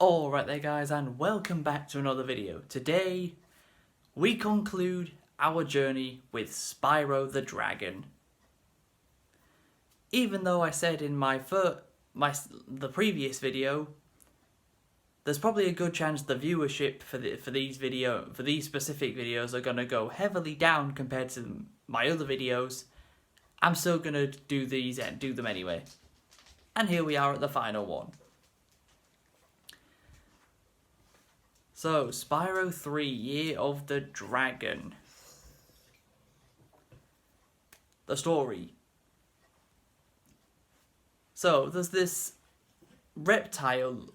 Alright there guys, and welcome back to another video. Today we conclude our journey with Spyro the Dragon. Even though I said in the previous video, there's probably a good chance the viewership for these specific videos are gonna go heavily down compared to my other videos. I'm still gonna do them anyway. And here we are at the final one. So, Spyro 3, Year of the Dragon. The story. So, there's this reptile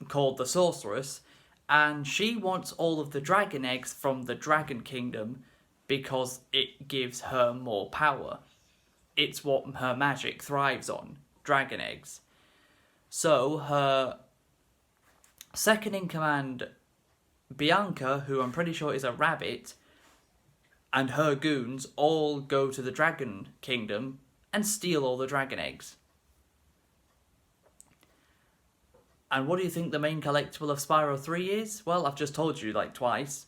called the Sorceress, and she wants all of the dragon eggs from the Dragon Kingdom because it gives her more power. It's what her magic thrives on, dragon eggs. So, her second in command, Bianca, who I'm pretty sure is a rabbit, and her goons all go to the Dragon Kingdom and steal all the dragon eggs. And what do you think the main collectible of Spyro 3 is? Well, I've just told you like twice.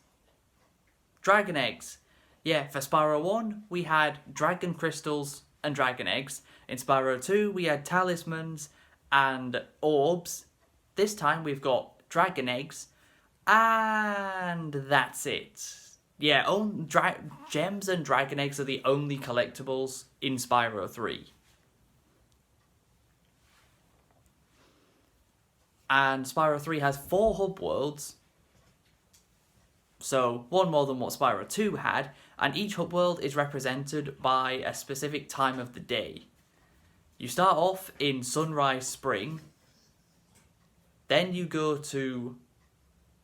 Dragon eggs. Yeah, for Spyro 1, we had dragon crystals and dragon eggs. In Spyro 2, we had talismans and orbs. This time we've got dragon eggs, and that's it. Yeah, gems and dragon eggs are the only collectibles in Spyro 3. And Spyro 3 has 4 hub worlds, so one more than what Spyro 2 had, and each hub world is represented by a specific time of the day. You start off in Sunrise Spring, then you go to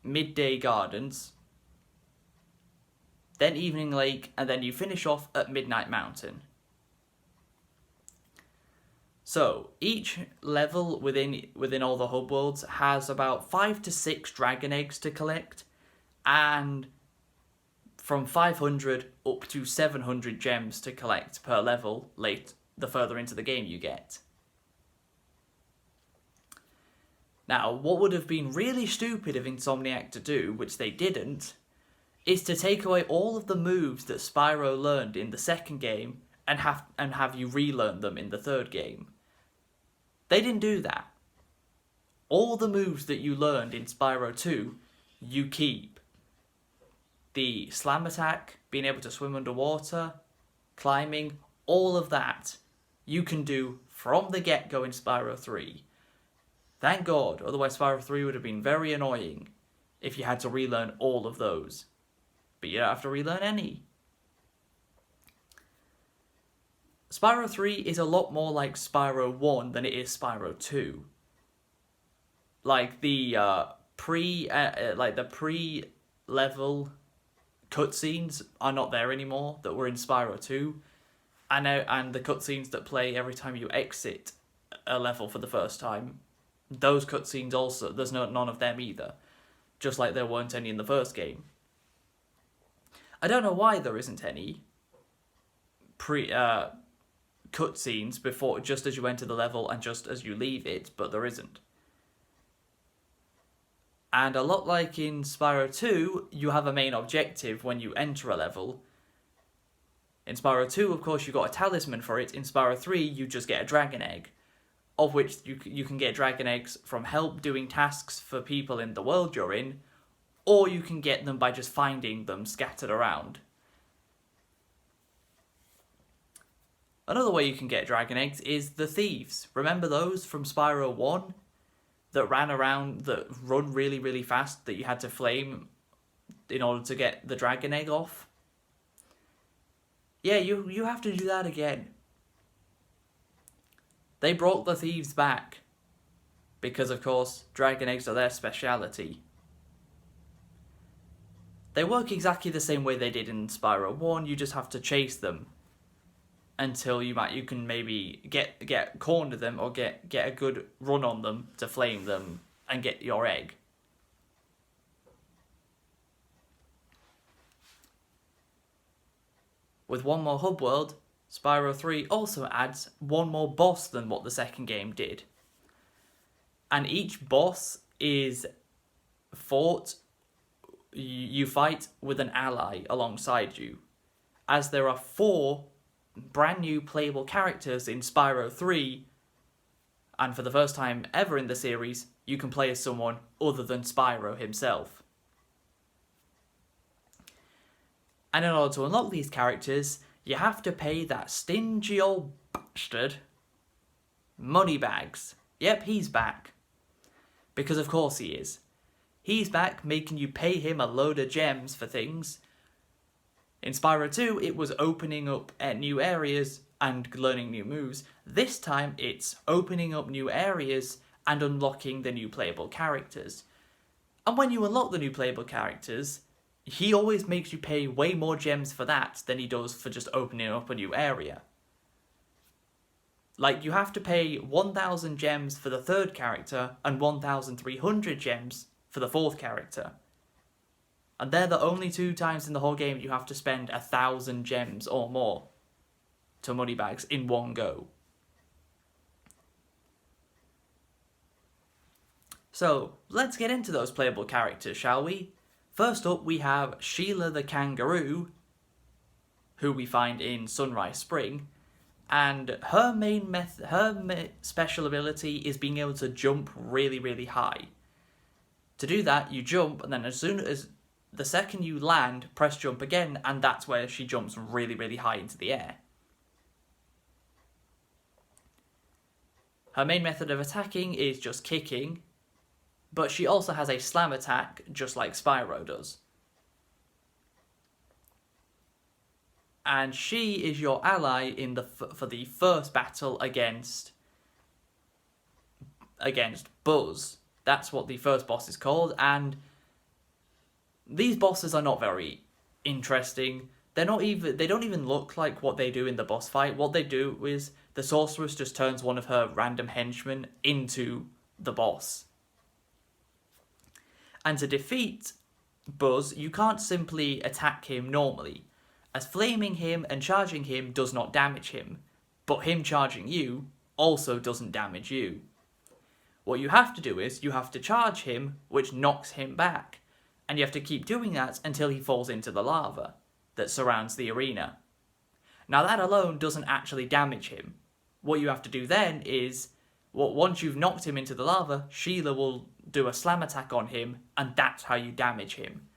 Midday Gardens, then Evening Lake, and then you finish off at Midnight Mountain. So, each level within all the hub worlds has about 5 to 6 dragon eggs to collect, and from 500 up to 700 gems to collect per level, the further into the game you get. Now, what would have been really stupid of Insomniac to do, which they didn't, is to take away all of the moves that Spyro learned in the second game and have you relearn them in the third game. They didn't do that. All the moves that you learned in Spyro 2, you keep. The slam attack, being able to swim underwater, climbing, all of that you can do from the get-go in Spyro 3. Thank God, otherwise Spyro 3 would have been very annoying if you had to relearn all of those. But you don't have to relearn any. Spyro 3 is a lot more like Spyro 1 than it is Spyro 2. Like the pre-level cutscenes are not there anymore that were in Spyro 2. And the cutscenes that play every time you exit a level for the first time, those cutscenes also, there's none of them either. Just like there weren't any in the first game. I don't know why there isn't any cutscenes before, just as you enter the level and just as you leave it, but there isn't. And a lot like in Spyro 2, you have a main objective when you enter a level. In Spyro 2, of course, you got a talisman for it. In Spyro 3, you just get a dragon egg, of which you can get dragon eggs from help doing tasks for people in the world you're in, or you can get them by just finding them scattered around. Another way you can get dragon eggs is the thieves. Remember those from Spyro 1 that run really, really fast that you had to flame in order to get the dragon egg off? Yeah, you have to do that again. They brought the thieves back because, of course, dragon eggs are their speciality. They work exactly the same way they did in Spyro 1, you just have to chase them until you can maybe get corner them or get a good run on them to flame them and get your egg. With one more hub world, Spyro 3 also adds one more boss than what the second game did. And each boss is fought. You fight with an ally alongside you, as there are 4 brand new playable characters in Spyro 3, and for the first time ever in the series, you can play as someone other than Spyro himself. And in order to unlock these characters, you have to pay that stingy old bastard moneybags. Yep, he's back. Because of course he is. He's back, making you pay him a load of gems for things. In Spyro 2, it was opening up new areas and learning new moves. This time, it's opening up new areas and unlocking the new playable characters. And when you unlock the new playable characters, he always makes you pay way more gems for that than he does for just opening up a new area. Like, you have to pay 1,000 gems for the 3rd character and 1,300 gems for the 4th character. And they're the only 2 times in the whole game you have to spend 1,000 gems or more to moneybags in one go. So, let's get into those playable characters, shall we? First up, we have Sheila the Kangaroo, who we find in Sunrise Spring, and her special ability is being able to jump really, really high. To do that, you jump, and then the second you land, press jump again, and that's where she jumps really, really high into the air. Her main method of attacking is just kicking, but she also has a slam attack, just like Spyro does. And she is your ally for the first battle against Buzz. That's what the first boss is called, and these bosses are not very interesting. They don't even look like what they do in the boss fight. What they do is the sorceress just turns one of her random henchmen into the boss. And to defeat Buzz, you can't simply attack him normally, as flaming him and charging him does not damage him, but him charging you also doesn't damage you. What you have to do is, you have to charge him, which knocks him back, and you have to keep doing that until he falls into the lava that surrounds the arena. Now that alone doesn't actually damage him. What you have to do then is, once you've knocked him into the lava, Sheila will do a slam attack on him, and that's how you damage him.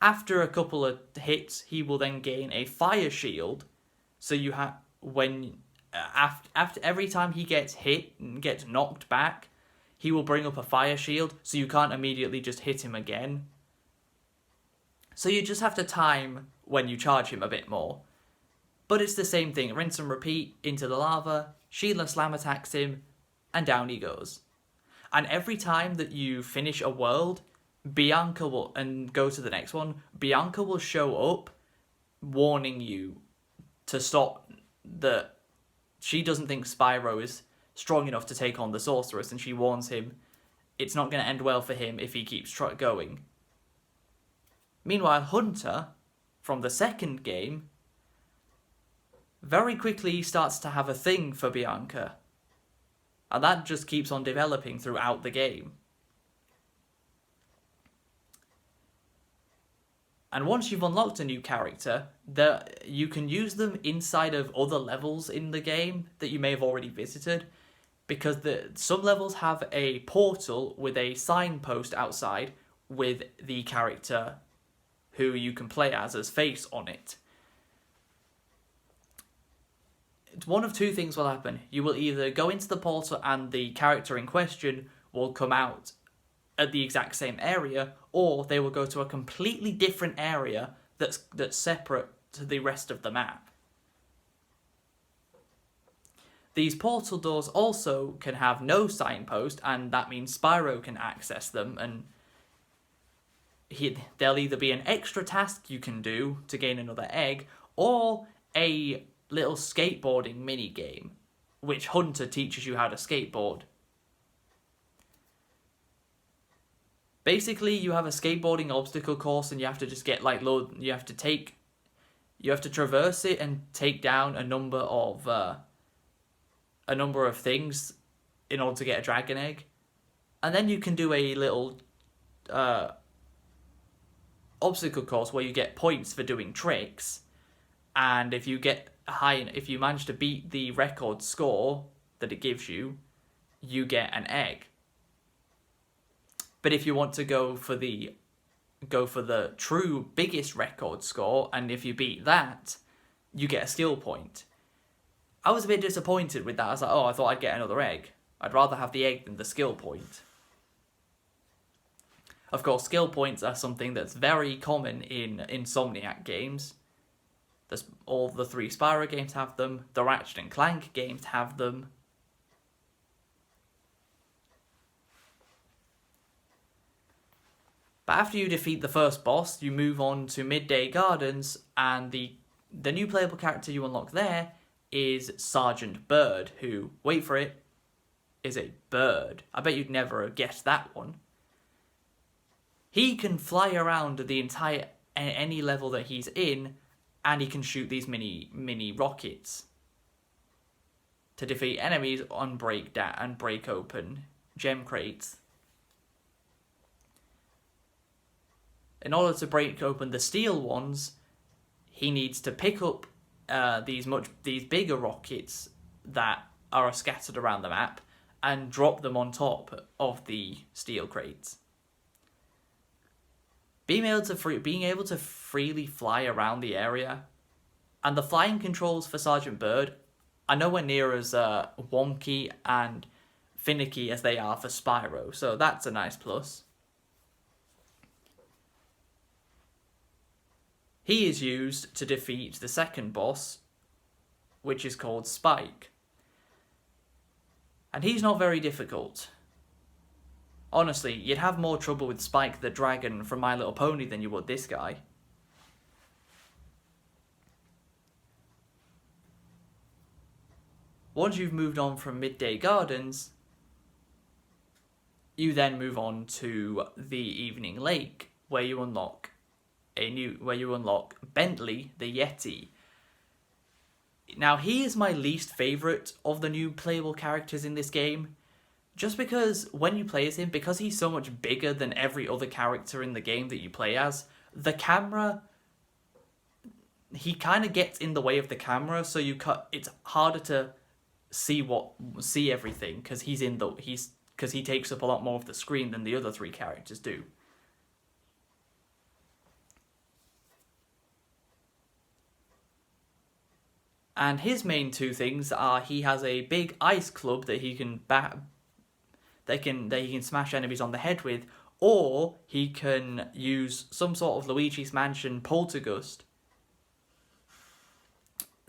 After a couple of hits, he will then gain a fire shield, so you have after every time he gets hit and gets knocked back, he will bring up a fire shield, so you can't immediately just hit him again. So you just have to time when you charge him a bit more. But it's the same thing, rinse and repeat into the lava, Sheila slam attacks him, and down he goes. And every time that you finish a world, Bianca will, and go to the next one, Bianca will show up warning you to stop. That she doesn't think Spyro is strong enough to take on the sorceress, and she warns him it's not going to end well for him if he keeps going. Meanwhile, Hunter, from the second game, very quickly starts to have a thing for Bianca. And that just keeps on developing throughout the game. And once you've unlocked a new character, you can use them inside of other levels in the game that you may have already visited, because some levels have a portal with a signpost outside with the character who you can play as face on it. One of 2 things will happen. You will either go into the portal and the character in question will come out at the exact same area, or they will go to a completely different area that's separate to the rest of the map. These portal doors also can have no signpost, and that means Spyro can access them, and there'll either be an extra task you can do to gain another egg, or a little skateboarding mini game, which Hunter teaches you how to skateboard. Basically, you have a skateboarding obstacle course, and you have to just get you have to traverse it and take down a number of things in order to get a dragon egg. And then you can do a little obstacle course where you get points for doing tricks, and if you manage to beat the record score that it gives you, you get an egg. But if you want to go for the true biggest record score, and if you beat that, you get a skill point. I was a bit disappointed with that. I was like, oh, I thought I'd get another egg. I'd rather have the egg than the skill point. Of course, skill points are something that's very common in Insomniac games. All the 3 Spyro games have them. The Ratchet and Clank games have them. But after you defeat the first boss, you move on to Midday Gardens, and the new playable character you unlock there is Sergeant Bird, who, wait for it, is a bird. I bet you'd never have guessed that one. He can fly around the entire any level that he's in, and he can shoot these mini rockets to defeat enemies and break open gem crates. In order to break open the steel ones, he needs to pick up these bigger rockets that are scattered around the map and drop them on top of the steel crates. Being able to freely fly around the area, and the flying controls for Sergeant Bird are nowhere near as wonky and finicky as they are for Spyro, so that's a nice plus. He is used to defeat the second boss, which is called Spike. And he's not very difficult. Honestly, you'd have more trouble with Spike the Dragon from My Little Pony than you would this guy. Once you've moved on from Midday Gardens, you then move on to the Evening Lake, where you unlock Bentley the Yeti. Now, he is my least favourite of the new playable characters in this game, just because when you play as him, because he's so much bigger than every other character in the game that you play as, the camera, he kind of gets in the way of the camera, so it's harder to see everything because he takes up a lot more of the screen than the other 3 characters do. And his main 2 things are he has a big ice club that he can that he can smash enemies on the head with, or he can use some sort of Luigi's Mansion poltergust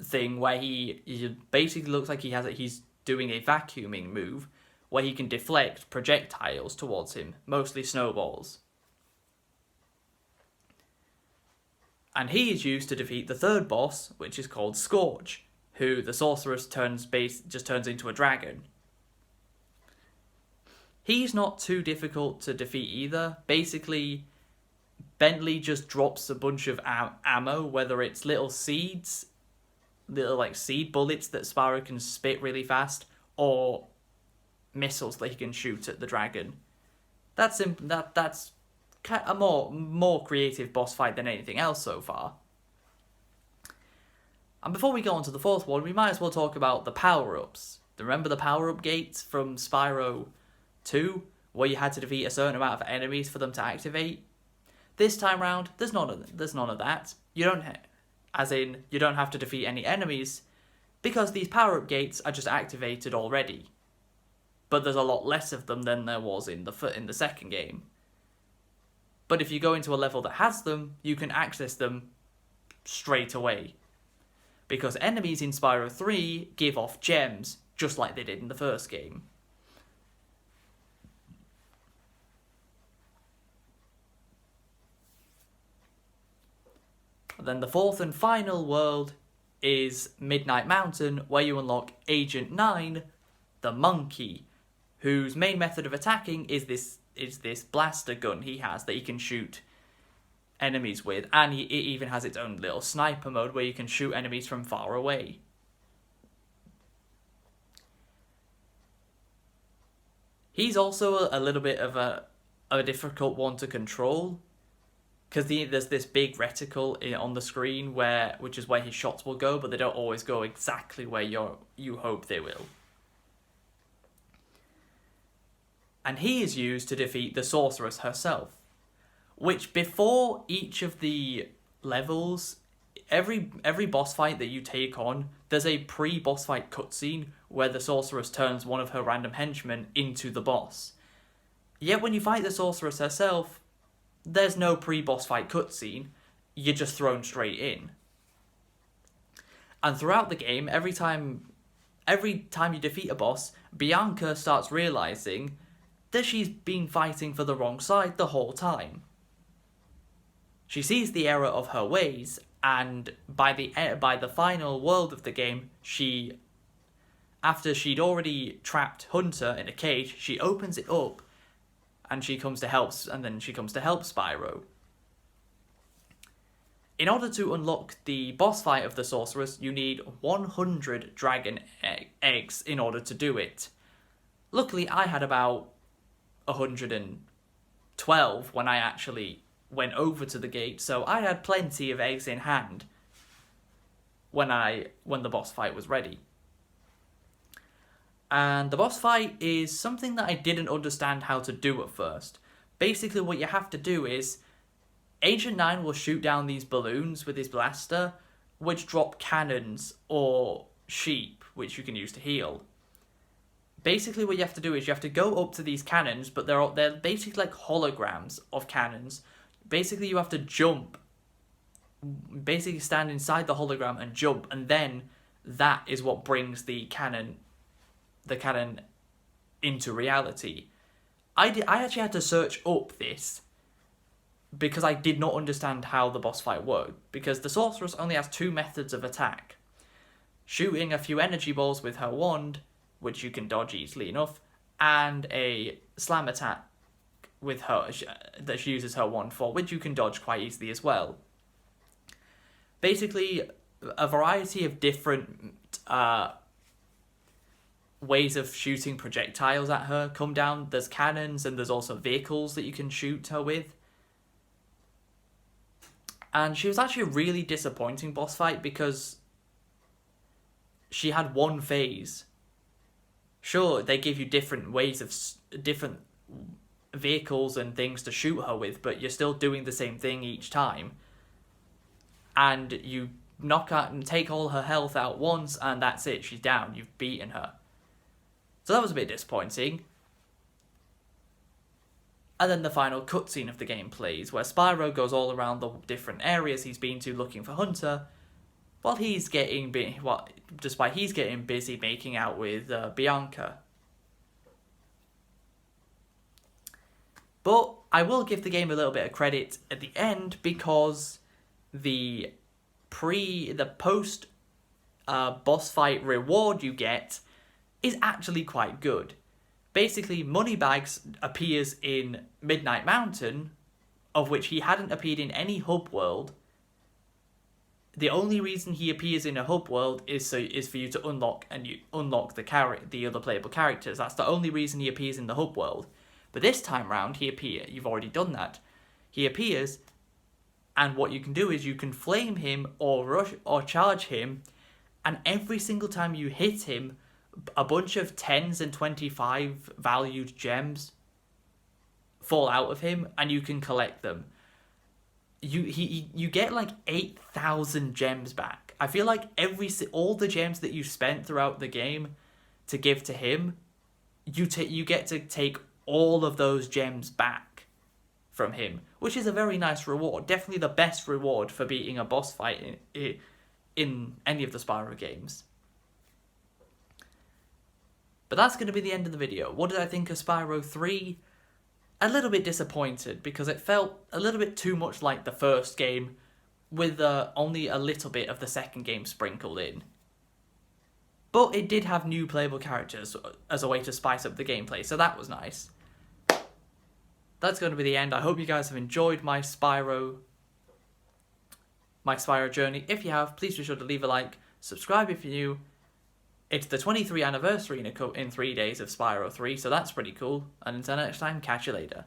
thing where he basically looks like he's doing a vacuuming move where he can deflect projectiles towards him, mostly snowballs. And he is used to defeat the third boss, which is called Scorch, who the sorceress just turns into a dragon. He's not too difficult to defeat either. Basically, Bentley just drops a bunch of ammo, whether it's little seed bullets that Spyro can spit really fast, or missiles that he can shoot at the dragon. That's a more creative boss fight than anything else so far. And before we go on to the fourth one, we might as well talk about the power-ups. Remember the power-up gates from Spyro 2, where you had to defeat a certain amount of enemies for them to activate? This time round, there's none of that. You don't have to defeat any enemies, because these power-up gates are just activated already. But there's a lot less of them than there was in the second game. But if you go into a level that has them, you can access them straight away. Because enemies in Spyro 3 give off gems, just like they did in the first game. Then the fourth and final world is Midnight Mountain, where you unlock Agent 9, the monkey, whose main method of attacking is this blaster gun he has that he can shoot enemies with, and it even has its own little sniper mode where you can shoot enemies from far away. He's also a little bit of a difficult one to control, because there's this big reticle on the screen which is where his shots will go, but they don't always go exactly where you hope they will. And he is used to defeat the sorceress herself, which before each of the levels, every boss fight that you take on, there's a pre-boss fight cutscene where the sorceress turns one of her random henchmen into the boss. Yet when you fight the sorceress herself, there's no pre-boss fight cutscene, you're just thrown straight in. And throughout the game, every time you defeat a boss, Bianca starts realising that she's been fighting for the wrong side the whole time. She sees the error of her ways, and by the final world of the game, after she'd already trapped Hunter in a cage, she opens it up, and she comes to help Spyro. In order to unlock the boss fight of the sorceress, you need 100 dragon eggs in order to do it. Luckily, I had about 112 when I actually went over to the gate, so I had plenty of eggs in hand when the boss fight was ready. And the boss fight is something that I didn't understand how to do at first. Basically, what you have to do is Agent 9 will shoot down these balloons with his blaster, which drop cannons or sheep, which you can use to heal. Basically, what you have to do is you have to go up to these cannons, but they're basically like holograms of cannons. Basically, you have to jump. Basically, stand inside the hologram and jump, and then that is what brings the cannon into reality. I actually had to search up this because I did not understand how the boss fight worked, because the sorceress only has 2 methods of attack. Shooting a few energy balls with her wand, which you can dodge easily enough, and a slam attack with her that she uses her wand for, which you can dodge quite easily as well. Basically, a variety of different ways of shooting projectiles at her come down. There's cannons, and there's also vehicles that you can shoot her with. And she was actually a really disappointing boss fight because she had one phase. Sure, they give you different ways of different vehicles and things to shoot her with, but you're still doing the same thing each time. And you knock out and take all her health out once, and that's it, she's down, you've beaten her. So that was a bit disappointing. And then the final cutscene of the game plays, where Spyro goes all around the different areas he's been to looking for Hunter, while despite he's getting busy making out with Bianca. But I will give the game a little bit of credit at the end, because the post boss fight reward you get is actually quite good. Basically, Moneybags appears in Midnight Mountain, of which he hadn't appeared in any hub world. The only reason he appears in a hub world is for you to unlock the other playable characters. That's the only reason he appears in the hub world. But this time round, you've already done that. He appears, and what you can do is you can flame him or rush or charge him, and every single time you hit him, a bunch of 10s and 25 valued gems fall out of him, and you can collect them. You get like 8,000 gems back. I feel like all the gems that you spent throughout the game to give to him, you get to take all of those gems back from him, which is a very nice reward. Definitely the best reward for beating a boss fight in any of the Spyro games. But that's going to be the end of the video. What did I think of Spyro 3? A little bit disappointed, because it felt a little bit too much like the first game, with only a little bit of the second game sprinkled in. But it did have new playable characters as a way to spice up the gameplay, so that was nice. That's going to be the end. I hope you guys have enjoyed my Spyro journey. If you have, please be sure to leave a like, subscribe if you're new, It's the 23rd anniversary in 3 days of Spyro 3, so that's pretty cool. And until next time, catch you later.